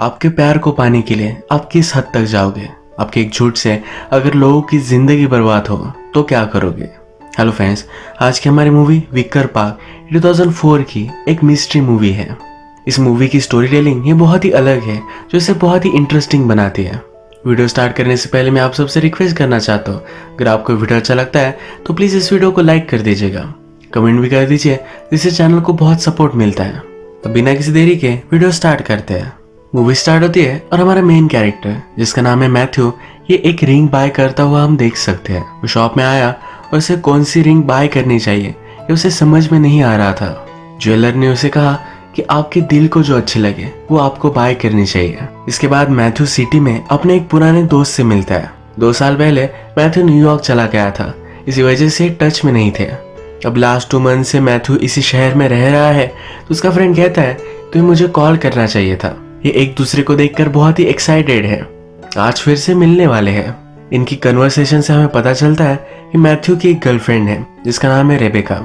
आपके प्यार को पाने के लिए आप किस हद तक जाओगे? आपके एक झूठ से अगर लोगों की जिंदगी बर्बाद हो तो क्या करोगे? हेलो फ्रेंड्स, आज की हमारी मूवी विक्कर पार्क 2004 की एक मिस्ट्री मूवी है। इस मूवी की स्टोरी टेलिंग ये बहुत ही अलग है, जो इसे बहुत ही इंटरेस्टिंग बनाती है। वीडियो स्टार्ट करने से पहले मैं आप सबसे रिक्वेस्ट करना चाहता हूँ, अगर आपको वीडियो अच्छा लगता है तो प्लीज़ इस वीडियो को लाइक कर दीजिएगा, कमेंट भी कर दीजिए, जिससे चैनल को बहुत सपोर्ट मिलता है। तो बिना किसी देरी के वीडियो स्टार्ट करते हैं। मूवी स्टार्ट होती है और हमारा मेन कैरेक्टर, जिसका नाम है मैथ्यू, ये एक रिंग बाय करता हुआ हम देख सकते हैं। वो शॉप में आया और उसे कौन सी रिंग बाय करनी चाहिए ये उसे समझ में नहीं आ रहा था। ज्वेलर ने उसे कहा कि आपके दिल को जो अच्छे लगे वो आपको बाय करनी चाहिए। इसके बाद मैथ्यू सिटी में अपने एक पुराने दोस्त से मिलता है। 2 साल पहले मैथ्यू न्यूयॉर्क चला गया था, इसी वजह से टच में नहीं थे। अब लास्ट 2 मंथ से मैथ्यू इसी शहर में रह रहा है, तो उसका फ्रेंड कहता है तुम्हें मुझे कॉल करना चाहिए था। ये एक दूसरे को देखकर बहुत ही एक्साइटेड है, आज फिर से मिलने वाले हैं। इनकी कन्वर्सेशन से हमें पता चलता है कि मैथ्यू की एक गर्लफ्रेंड है जिसका नाम है रेबेका।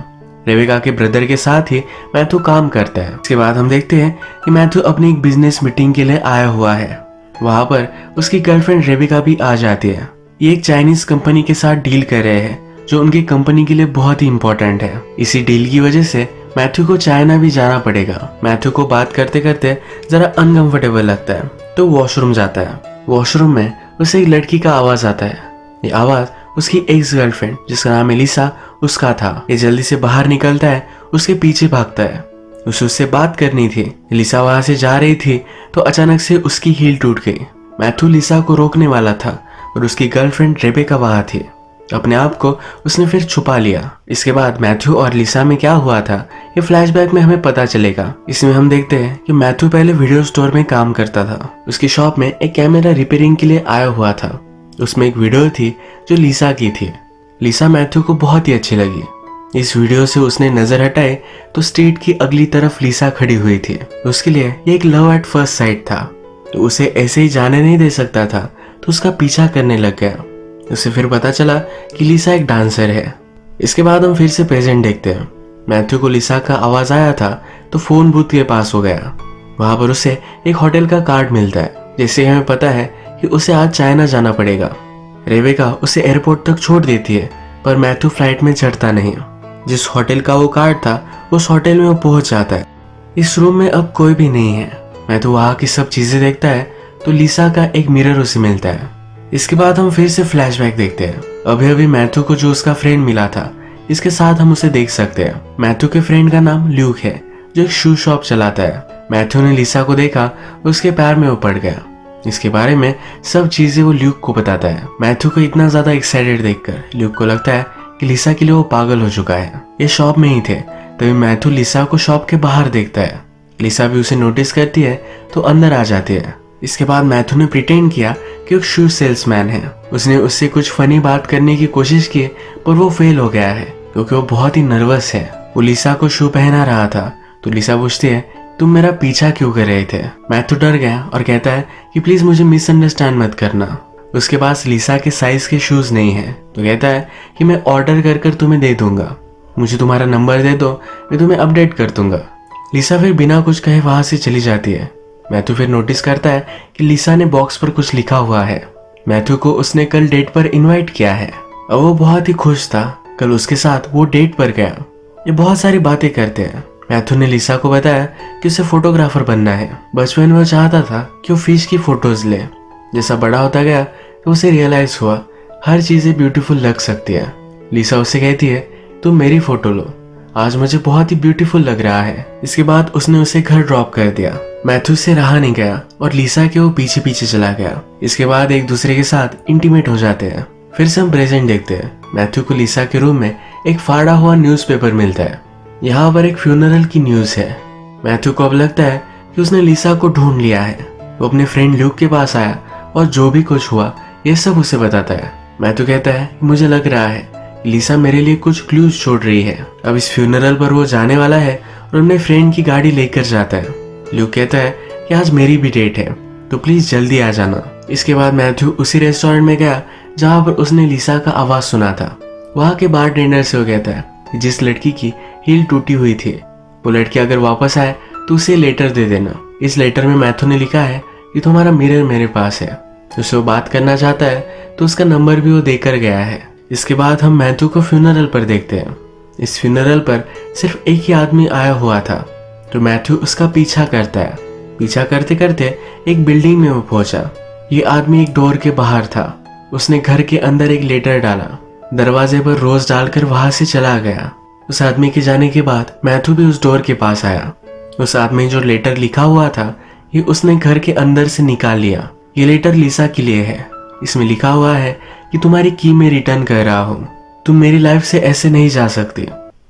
रेबेका के ब्रदर के साथ ही मैथ्यू काम करता है। इसके बाद हम देखते हैं कि मैथ्यू अपनी एक बिजनेस मीटिंग के लिए आया हुआ है। वहां पर उसकी गर्लफ्रेंड रेबेका भी आ जाती है। ये एक चाइनीज कंपनी के साथ डील कर रहे हैं, जो उनकी कंपनी के लिए बहुत ही इंपॉर्टेंट है। इसी डील की वजह से मैथ्यू को चाइना भी जाना पड़ेगा। मैथ्यू को बात करते करते जरा अनकंफर्टेबल लगता है, तो वॉशरूम जाता है। वॉशरूम में उसे एक लड़की का आवाज आता है। ये आवाज उसकी एक्स गर्लफ्रेंड, जिसका नाम एलिसा, उसका था। ये जल्दी से बाहर निकलता है, उसके पीछे भागता है। उसे उससे बात करनी थी। एलिसा वहां से जा रही थी तो अचानक से उसकी हील टूट गई। मैथ्यू लिसा को रोकने वाला था और उसकी गर्लफ्रेंड रेबेका वहां थी। अपने आप को उसने फिर छुपा लिया। इसके बाद मैथ्यू और लिसा में क्या हुआ था ये फ्लैशबैक में हमें पता चलेगा। इसमें हम देखते हैं कि मैथ्यू पहले वीडियो स्टोर में काम करता था। उसकी शॉप में एक कैमरा रिपेयरिंग के लिए आया हुआ था। उसमें एक वीडियो थी जो लिसा की थी। लिसा मैथ्यू को बहुत ही अच्छी लगी। इस वीडियो से उसने नजर हटाए तो स्ट्रीट की अगली तरफ लिसा खड़ी हुई थी। उसके लिए ये एक लव एट फर्स्ट साइट था, तो उसे ऐसे ही जाने नहीं दे सकता था, तो उसका पीछा करने लग गया। उसे फिर पता चला कि लिसा एक डांसर है। इसके बाद हम फिर से प्रेजेंट देखते हैं। मैथ्यू को लिसा का आवाज आया था तो फोन बूथ के पास हो गया। वहां पर उसे एक होटल का कार्ड मिलता है, जिससे हमें पता है कि उसे आज चाइना जाना पड़ेगा। रेबेका उसे एयरपोर्ट तक छोड़ देती है, पर मैथ्यू फ्लाइट में चढ़ता नहीं। जिस होटल का वो कार्ड था उस होटल में वो पहुंच जाता है। इस रूम में अब कोई भी नहीं है। मैथ्यू वहां की सब चीजें देखता है तो लिसा का एक मिरर उसे मिलता है। इसके बाद हम फिर से फ्लैशबैक देखते हैं। अभी अभी मैथ्यू को जो उसका फ्रेंड मिला था, इसके साथ हम उसे देख सकते हैं। मैथ्यू के फ्रेंड का नाम ल्यूक है, जो एक शू शॉप चलाता है। मैथ्यू ने लिसा को देखा, उसके पैर में वो पड़ गया। इसके बारे में सब चीजें वो ल्यूक को बताता है। मैथ्यू को इतना ज्यादा एक्साइटेड देखकर ल्यूक को लगता है कि लिसा के लिए वो पागल हो चुका है। ये शॉप में ही थे, तभी मैथ्यू लिसा को शॉप के बाहर देखता है। लिसा भी उसे नोटिस करती है तो अंदर आ जाती है। इसके बाद मैथ्यू ने प्रिटेंड किया कि एक शू सेल्समैन है। उसने उससे कुछ फनी बात करने की कोशिश की, पर वो फेल हो गया है क्योंकि वो बहुत ही नर्वस है। वो लिसा को शू पहना रहा था तो लिसा पूछती है तुम मेरा पीछा क्यों कर रहे थे? मैथ्यू डर गया और कहता है कि प्लीज मुझे मिसअंडरस्टैंड मत करना। उसके पास लिसा के साइज के शूज नहीं है, तो कहता है कि मैं ऑर्डर कर कर तुम्हें दे दूंगा, मुझे तुम्हारा नंबर दे दो, मैं तुम्हें अपडेट कर दूंगा। लिसा फिर बिना कुछ कहे वहां से चली जाती है। मैथ्यू फिर नोटिस करता है कि लिसा ने बॉक्स पर कुछ लिखा हुआ है। मैथ्यू को उसने कल डेट पर इनवाइट किया है और वो बहुत ही खुश था। कल उसके साथ वो डेट पर गया। ये बहुत सारी बातें करते हैं। मैथ्यू ने लिसा को बताया कि उसे फोटोग्राफर बनना है। बचपन में वो चाहता था कि वो फिश की फोटोज ले। जैसा बड़ा होता गया तो उसे रियलाइज हुआ हर चीजें ब्यूटीफुल लग सकती है। लिसा उसे कहती है तुम मेरी फोटो लो, आज मुझे बहुत ही ब्यूटीफुल लग रहा है। इसके बाद उसने उसे घर ड्रॉप कर दिया। मैथ्यू से रहा नहीं गया और लिसा के वो पीछे पीछे चला गया। इसके बाद एक दूसरे के साथ इंटीमेट हो जाते हैं। फिर से हम प्रेजेंट देखते हैं। मैथ्यू को लिसा के रूम में एक फाड़ा हुआ न्यूज़पेपर मिलता है। यहाँ पर एक फ्यूनरल की न्यूज है। मैथ्यू को अब लगता है कि उसने लिसा को ढूंढ लिया है। वो अपने फ्रेंड ल्यूक के पास आया और जो भी कुछ हुआ ये सब उसे बताता है। मैथ्यू कहता है मुझे लग रहा है लिसा मेरे लिए कुछ क्लूज छोड़ रही है। अब इस फ्यूनरल पर वो जाने वाला है और अपने फ्रेंड की गाड़ी लेकर जाता है। ल्यूक कहता है कि आज मेरी भी डेट है, तो प्लीज जल्दी आ जाना। इसके बाद मैथ्यू उसी रेस्टोरेंट में गया जहाँ पर उसने लिसा का आवाज सुना था। वहाँ के बारटेंडर से वो कहता है कि जिस लड़की की हील टूटी हुई थी वो लड़की अगर वापस आए तो उसे लेटर दे देना। इस लेटर में मैथ्यू ने लिखा है ये तुम्हारा मिरर मेरे पास है। उससे वो बात करना चाहता है तो उसका नंबर भी वो देकर गया है। इसके बाद हम मैथ्यू को फ्यूनरल पर देखते हैं। इस फ्यूनरल पर सिर्फ एक ही आदमी आया हुआ था तो मैथ्यू उसका पीछा करता है। पीछा करते करते एक बिल्डिंग में वो पहुंचा। ये आदमी एक डोर के बाहर था। उसने घर के अंदर एक लेटर डाला, दरवाजे पर रोज डालकर वहां से चला गया। उस आदमी के जाने के बाद मैथ्यू भी उस डोर के पास आया। उस आदमी जो लेटर लिखा हुआ था ये उसने घर के अंदर से निकाल लिया। ये लेटर लिसा के लिए है। इसमें लिखा हुआ है कि तुम्हारी की मैं रिटर्न कर रहा हूँ, तुम मेरी लाइफ से ऐसे नहीं जा सकती,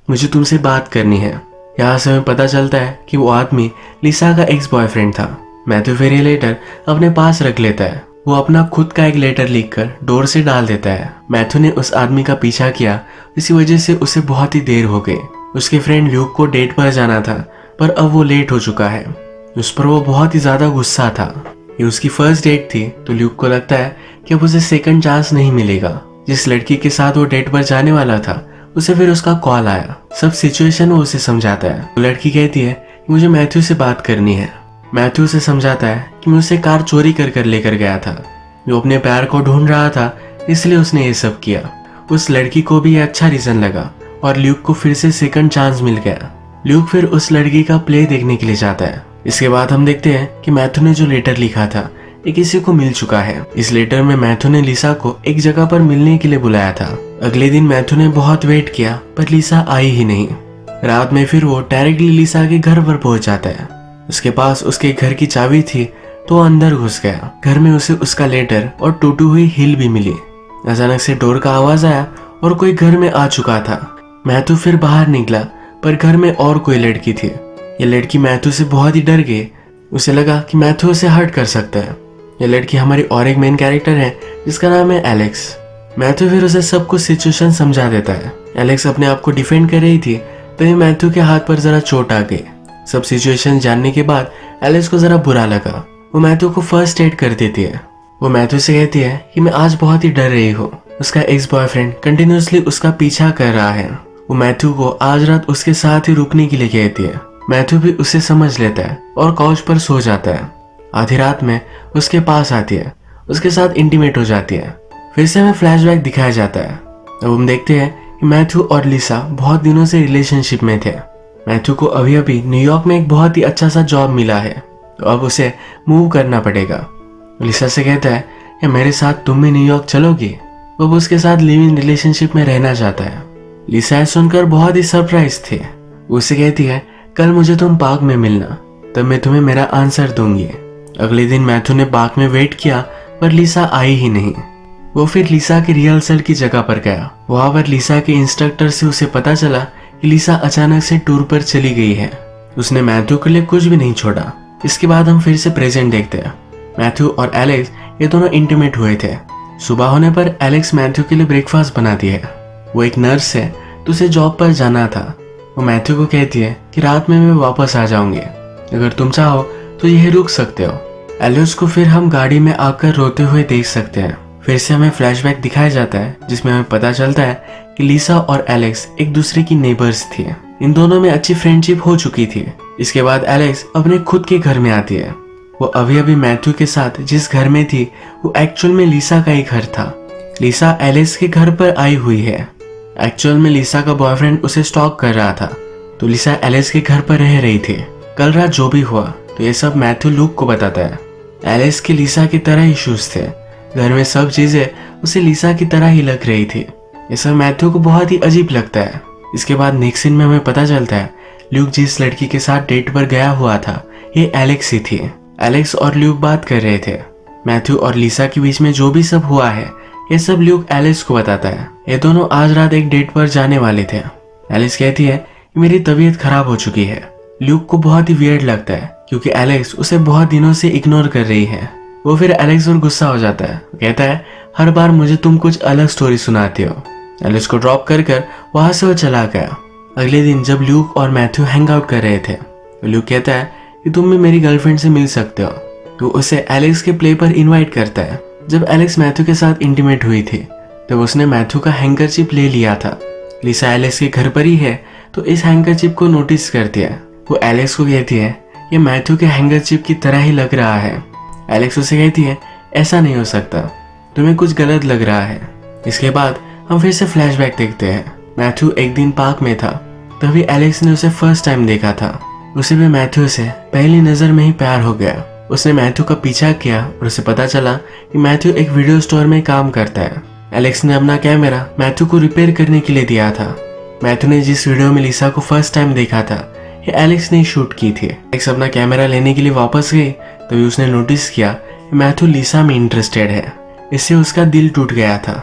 मुझे तुमसे बात करनी है। यहाँ से हमें पता चलता है कि वो आदमी लिसा का एक्स बॉयफ्रेंड था। मैथ्यू फिर ये लेटर अपने पास रख लेता है। वो अपना खुद का एक लेटर लिखकर डोर से डाल देता है। मैथ्यू ने उस आदमी का पीछा किया, इसी वजह से उसे बहुत ही देर हो गई। उसके फ्रेंड ल्यूक को डेट पर जाना था पर अब वो लेट हो चुका है। उस पर वो बहुत ही ज्यादा गुस्सा था। ये उसकी फर्स्ट डेट थी तो ल्यूक को लगता है कि अब उसे सेकंड चांस नहीं मिलेगा। जिस लड़की के साथ वो डेट पर जाने वाला था उसे फिर उसका कॉल आया। सब सिचुएशन वो उसे समझाता है। तो लड़की कहती है कि मुझे मैथ्यू से बात करनी है। मैथ्यू उसे समझाता है कि मैं उसे कार चोरी कर कर लेकर गया था, जो अपने प्यार को ढूंढ रहा था इसलिए उसने ये सब किया। उस लड़की को भी ये अच्छा रीजन लगा और ल्यूक को फिर से सेकंड चांस मिल गया। ल्यूक फिर उस लड़की का प्ले देखने के लिए जाता है। इसके बाद हम देखते हैं कि मैथ्यू ने जो लेटर लिखा था ये किसी को मिल चुका है। इस लेटर में मैथ्यू ने लिसा को एक जगह पर मिलने के लिए बुलाया था। अगले दिन मैथ्यू ने बहुत वेट किया पर लिसा आई ही नहीं। रात में फिर वो डायरेक्टली लिसा के घर पर पहुंच जाता है। उसके पास उसके घर की चाबी थी तो वो अंदर घुस गया। घर में उसे उसका लेटर और टूटी हुई हिल भी मिली। अचानक से डोर का आवाज आया और कोई घर में आ चुका था। मैथ्यू फिर बाहर निकला पर घर में और कोई लड़की थी। ये लड़की मैथ्यू से बहुत ही डर गई। उसे लगा कि मैथ्यू उसे हर्ट कर सकता है। ये लड़की हमारी और एक मेन कैरेक्टर है जिसका नाम है एलेक्स। मैथ्यू फिर उसे सब कुछ सिचुएशन समझा देता है। एलेक्स अपने आप को डिफेंड कर रही थी तभी मैथ्यू के हाथ पर जरा चोट आ गई। सब सिचुएशन जानने के बाद एलेक्स को जरा बुरा लगा। वो मैथ्यू को फर्स्ट एड कर देती है। वो मैथ्यू से कहती है कि मैं आज बहुत ही डर रही हूँ। उसका एक्स बॉयफ्रेंड कंटिन्यूअसली उसका पीछा कर रहा है। वो मैथ्यू को आज रात उसके साथ ही रुकने के लिए कहती है। मैथ्यू भी उसे समझ लेता है और काउच पर सो जाता है। आधी रात में उसके पास आती है, उसके साथ इंटीमेट हो जाती है। फिर से हमें फ्लैशबैक दिखाया जाता है। अब हम देखते हैं कि मैथ्यू और लिसा बहुत दिनों से रिलेशनशिप में थे। मैथ्यू को अभी अभी न्यूयॉर्क में एक बहुत ही अच्छा सा जॉब मिला है तो अब उसे मूव करना पड़ेगा। लिसा से कहता है कि मेरे साथ तुम भी न्यूयॉर्क चलोगी। वो उसके साथ लिव इन रिलेशनशिप में रहना चाहता है। लिसा सुनकर बहुत ही सरप्राइज थी। उसे कहती है कल मुझे तुम पार्क में मिलना, तब मैं तुम्हें मेरा आंसर दूंगी। अगले दिन मैथ्यू ने पार्क में वेट किया पर लिसा आई ही नहीं। वो फिर लिसा के रिहर्सल की जगह पर गया। वहां पर लिसा के इंस्ट्रक्टर से उसे पता चला कि लिसा अचानक से टूर पर चली गई है। उसने मैथ्यू के लिए कुछ भी नहीं छोड़ा। इसके बाद हम फिर से प्रेजेंट देखते हैं। मैथ्यू और एलेक्स ये दोनों इंटीमेट हुए थे। सुबह होने पर एलेक्स मैथ्यू के लिए ब्रेकफास्ट बनाती है। वो एक नर्स है तो उसे जॉब पर जाना था। वो मैथ्यू को कहती है कि रात में मैं वापस आ जाऊंगी, अगर तुम चाहो तो यह रुक सकते हो। एलेक्स को फिर हम गाड़ी में आकर रोते हुए देख सकते हैं। फिर से हमें फ्लैशबैक दिखाया जाता है जिसमें हमें पता चलता है कि लिसा और एलेक्स एक दूसरे की नेबर्स थी। इन दोनों में अच्छी फ्रेंडशिप हो चुकी थी। इसके बाद एलेक्स अपने खुद के घर में आती है। वो अभी अभी मैथ्यू के साथ जिस घर में थी वो एक्चुअल में लिसा का ही घर था। लिसा एलेक्स के घर पर आई हुई है। एक्चुअल में लिसा का बॉयफ्रेंड उसे स्टॉक कर रहा था तो लिसा एलेक्स के घर पर रह रही थी। कल रात जो भी हुआ तो ये सब मैथ्यू लूक को बताता है। एलेक्स के लिसा की तरह इश्यूज थे। घर में सब चीजें उसे लिसा की तरह ही लग रही थी। ये सब मैथ्यू को बहुत ही अजीब लगता है। इसके बाद नेक्स्ट सीन में हमें पता चलता है ल्यूक जिस लड़की के साथ डेट पर गया हुआ था ये एलेक्स ही थी। एलेक्स और ल्यूक बात कर रहे थे। मैथ्यू और लिसा के बीच में जो भी सब हुआ है ये सब ल्यूक एलेक्स को बताता है। ये दोनों आज रात एक डेट पर जाने वाले थे। एलेक्स कहती है कि मेरी तबीयत खराब हो चुकी है। ल्यूक को बहुत ही वियर्ड लगता है क्योंकि एलेक्स उसे बहुत दिनों से इग्नोर कर रही है। वो फिर एलेक्स पर गुस्सा हो जाता है। कहता है हर बार मुझे तुम कुछ अलग स्टोरी सुनाते हो। एलेक्स को ड्रॉप कर वहां से वो चला गया। अगले दिन जब ल्यूक और मैथ्यू हैंग आउट कर रहे थे तो ल्यूक कहता है कि तुम भी मेरी गर्लफ्रेंड से मिल सकते हो। तो उसे एलेक्स के प्ले पर इनवाइट करता है। जब एलेक्स मैथ्यू के साथ इंटीमेट हुई थी तब उसने मैथ्यू का हैंकरचिप ले लिया था। लिसा एलेक्स के घर पर ही है तो इस हैंकरचिप को नोटिस करती है। वो एलेक्स को कहती है ये मैथ्यू के हैंकरचिप की तरह ही लग रहा है। एलेक्स उसे कहती है ऐसा नहीं हो सकता, तुम्हें कुछ गलत लग रहा है। इसके बाद हम फिर से फ्लैशबैक देखते हैं। मैथ्यू एक दिन पार्क में था, तभी एलेक्स ने उसे फर्स्ट टाइम देखा था। उसे भी मैथ्यू से पहली नजर में ही प्यार हो गया। उसने मैथ्यू का पीछा किया और उसे पता चला कि मैथ्यू एक वीडियो स्टोर में काम करता है। एलेक्स ने अपना कैमरा मैथ्यू को रिपेयर करने के लिए दिया था। मैथ्यू ने जिस वीडियो में लिसा को फर्स्ट टाइम देखा था, ये एलेक्स ने शूट की थी। एलेक्स अपना कैमरा लेने के लिए वापस गई, तभी उसने नोटिस किया कि मैथ्यू लिसा में इंटरेस्टेड है। इससे उसका दिल टूट गया था।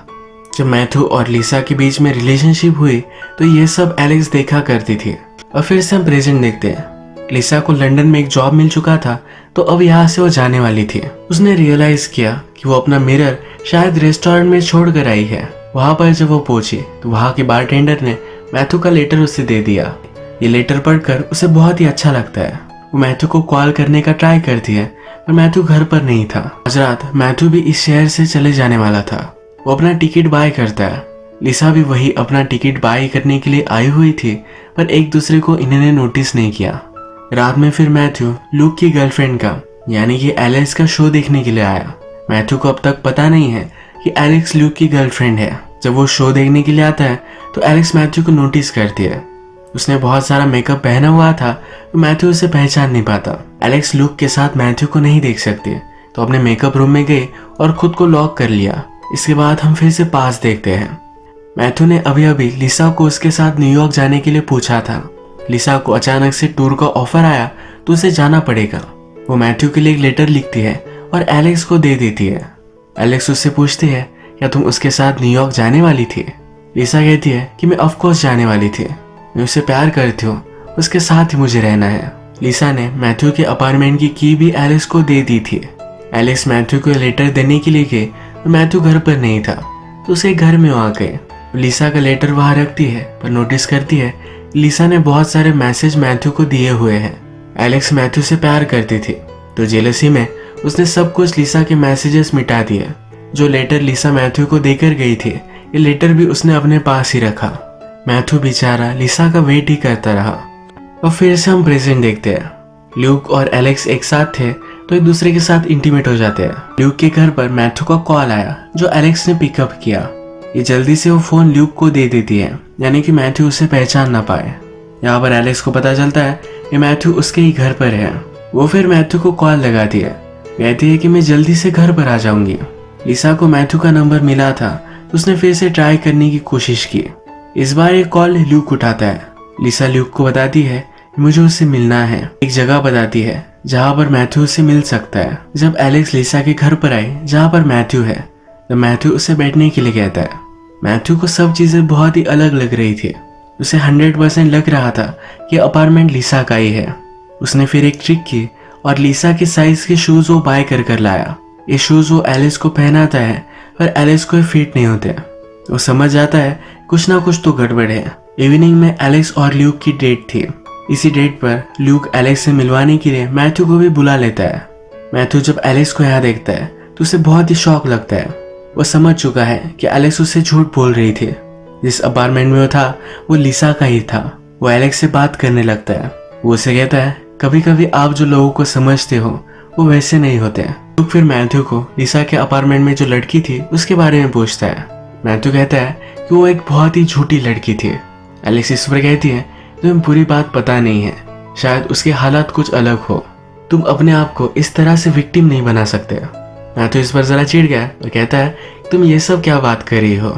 जब मैथ्यू और लिसा के बीच में रिलेशनशिप हुई तो ये सब एलेक्स देखा करती थी। और फिर से हम प्रेजेंट देखते हैं। लिसा को लंदन में एक जॉब मिल चुका था, तो अब यहाँ से वो जाने वाली थी। उसने रियलाइज किया कि वो अपना मिरर शायद रेस्टोरेंट में छोड़ कर आई है। वहां पर जब वो पहुंची तो वहां के बारटेंडर ने मैथ्यू का लेटर उसे दे दिया। ये लेटर पढ़कर उसे बहुत ही अच्छा लगता है। वो मैथ्यू को कॉल करने का ट्राई करती है, पर मैथ्यू घर पर नहीं था। आज रात मैथ्यू भी इस शहर से चले जाने वाला था। वो अपना टिकट बाय करता है। लिसा भी वही अपना टिकट बाय करने के लिए आई हुई थी, पर एक दूसरे को इन्होंने नोटिस नहीं किया। रात में फिर मैथ्यू लूक की गर्लफ्रेंड का यानी कि एलेक्स का शो देखने के लिए आया। मैथ्यू को अब तक पता नहीं है कि एलेक्स लूक की गर्लफ्रेंड है। जब वो शो देखने के लिए आता है तो एलेक्स मैथ्यू को नोटिस करती है। उसने बहुत सारा मेकअप पहना हुआ था तो मैथ्यू उसे पहचान नहीं पाता। एलेक्स लूक के साथ मैथ्यू को नहीं देख सकती, तो अपने मेकअप रूम में गई और खुद को लॉक कर लिया। इसके बाद हम फिर से पास देखते हैं। मैथ्यू ने अभी अभी लिसा को उसके साथ न्यूयॉर्क जाने के लिए पूछा था। लिसा को अचानक से टूर का ऑफर आया तो उसे जाना पड़ेगा। वो मैथ्यू के लिए एक लेटर लिखती है और एलेक्स को दे देती है। एलेक्स उससे पूछती है क्या तुम उसके साथ न्यूयॉर्क जाने वाली थी? लिसा कहती है कि मैं ऑफ कोर्स जाने वाली थी, मैं उसे प्यार करती हूँ, उसके साथ ही मुझे रहना है। लिसा ने मैथ्यू के अपार्टमेंट की की भी एलेक्स को दे दी थी। एलेक्स मैथ्यू को लेटर देने के लिए गई तो मैथ्यू घर पर नहीं था, तो उसके घर में आ गए। लिसा का लेटर वहां रखती है, पर नोटिस करती है लिसा ने बहुत सारे मैसेज मैथ्यू को दिए हुए हैं। एलेक्स मैथ्यू से प्यार करती थी, तो जेलसी में उसने सब कुछ लिसा के मैसेजेस मिटा दिए। जो लेटर लिसा मैथ्यू को देकर गई थी, ये लेटर भी उसने अपने पास ही रखा। मैथ्यू बेचारा लिसा का वेट ही करता रहा। और फिर से हम प्रेजेंट देखते हैं। ल्यूक और एलेक्स एक साथ थे तो एक दूसरे के साथ इंटीमेट हो जाते हैं। ल्यूक के घर पर मैथ्यू का कॉल आया जो एलेक्स ने पिकअप किया। ये जल्दी से वो फोन ल्यूक को दे देती है, यानी कि मैथ्यू उसे पहचान ना पाए। यहाँ पर एलेक्स को पता चलता है कि मैथ्यू उसके ही घर पर है। वो फिर मैथ्यू को कॉल लगाती है, कहती है कि मैं जल्दी से घर पर आ जाऊंगी। लिसा को मैथ्यू का नंबर मिला था तो उसने फिर से ट्राई करने की कोशिश की। इस बार एक कॉल ल्यूक उठाता है। लिसा ल्यूक को बताती है मुझे उससे मिलना है। एक जगह बताती है जहाँ पर मैथ्यू उससे मिल सकता है। जब एलेक्स लिसा के घर पर आई जहाँ पर मैथ्यू है, तो मैथ्यू उसे बैठने के लिए कहता है। मैथ्यू को सब चीजें बहुत ही अलग लग रही थी। उसे 100% लग रहा था कि अपार्टमेंट लिसा का ही है। उसने फिर एक ट्रिक की और लिसा के साइज के शूज वो बाय कर लाया। ये शूज वो एलेक्स को पहनाता है, पर एलेक्स को फिट नहीं होते। वो समझ जाता है कुछ ना कुछ तो गड़बड़ है। इवनिंग में एलेक्स और ल्यूक की डेट थी। इसी डेट पर ल्यूक एलेक्स से मिलवाने के लिए मैथ्यू को भी बुला लेता है। मैथ्यू जब एलेक्स को यहाँ देखता है तो उसे बहुत ही शौक लगता है। वो समझ चुका है कि एलेक्स उससे झूठ बोल रही थी। जिस अपार्टमेंट में वो था वो लिसा का ही था। वो एलेक्स से बात करने लगता है। वो उसे कहता है कभी कभी आप जो लोगों को समझते हो वो वैसे नहीं होते। तो फिर मैथ्यू को लिसा के अपार्टमेंट में जो लड़की थी उसके बारे में पूछता है। मैथ्यू कहता है कि वो एक बहुत ही झूठी लड़की थी। एलेक्स इस पर कहती है तुम्हें पूरी बात पता नहीं है, शायद उसके हालात कुछ अलग हो। तुम अपने आप को इस तरह से विक्टिम नहीं बना सकते। मैथ्यू इस पर जरा चिढ़ गया और कहता है तुम ये सब क्या बात कर रही हो।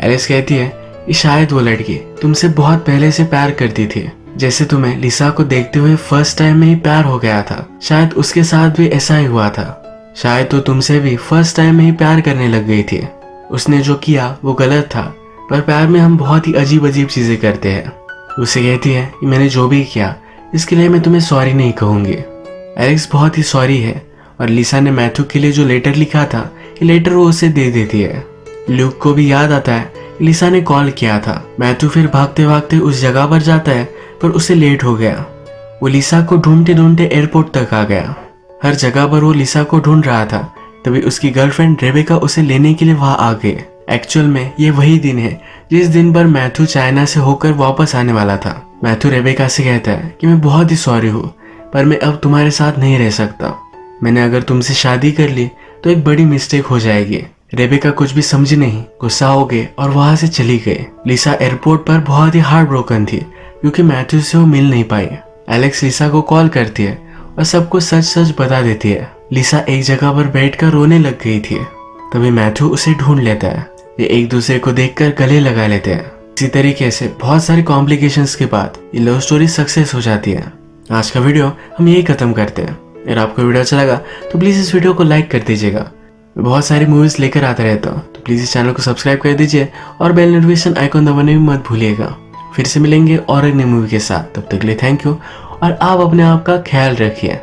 एलेक्स कहती है कि शायद वो लड़की तुमसे बहुत पहले से प्यार करती थी। जैसे तुम्हें लिसा को देखते हुए फर्स्ट टाइम में ही प्यार हो गया था, शायद उसके साथ भी ऐसा ही हुआ था। शायद तो तुमसे भी फर्स्ट टाइम में ही प्यार करने लग गई थी। उसने जो किया वो गलत था, पर प्यार में हम बहुत ही अजीब अजीब चीजें करते हैं। उसे कहती है कि मैंने जो भी किया इसके लिए मैं तुम्हें सॉरी नहीं कहूंगी। एलेक्स बहुत ही सॉरी है और लिसा ने मैथ्यू के लिए जो लेटर लिखा था ये लेटर वो उसे दे देती है। ल्यूक को भी याद आता है लिसा ने कॉल किया था। मैथ्यू फिर भागते भागते उस जगह पर जाता है, पर उसे लेट हो गया। वो लिसा को ढूंढते ढूंढते एयरपोर्ट तक आ गया। हर जगह पर वो लिसा को ढूंढ रहा था, तभी उसकी गर्लफ्रेंड रेबेका उसे लेने के लिए वहां आ गई। एक्चुअल में ये वही दिन है जिस दिन पर मैथ्यू चाइना से होकर वापस आने वाला था। मैथ्यू रेबेका से कहता है कि मैं बहुत ही सॉरी हूँ, पर मैं अब तुम्हारे साथ नहीं रह सकता। मैंने अगर तुमसे शादी कर ली तो एक बड़ी मिस्टेक हो जाएगी। रेबेका कुछ भी समझी नहीं, गुस्सा हो गए और वहां से चली गई। लिसा एयरपोर्ट पर बहुत ही हार्ट ब्रोकन थी क्योंकि मैथ्यू से वो मिल नहीं पाई। एलेक्स लिसा को कॉल करती है और सब कुछ सच सच बता देती है। लिसा एक जगह पर बैठकर रोने लग गई थी। तभी मैथ्यू उसे ढूंढ लेता है। ये एक दूसरे को देखकर गले लगा लेते हैं। इसी तरीके से बहुत सारे कॉम्प्लिकेशंस के बाद ये लव स्टोरी सक्सेस हो जाती है। आज का वीडियो हम यही खत्म करते हैं। अगर आपको वीडियो अच्छा लगा तो प्लीज इस वीडियो को लाइक कर दीजिएगा। मैं बहुत सारी मूवीज लेकर आता रहता हूँ, तो प्लीज इस चैनल को सब्सक्राइब कर दीजिए और बेल नोटिफिकेशन आइकॉन दबाने भी मत भूलिएगा। फिर से मिलेंगे और एक नई मूवी के साथ। तब तक के लिए थैंक यू और आप अपने आप का ख्याल रखिए।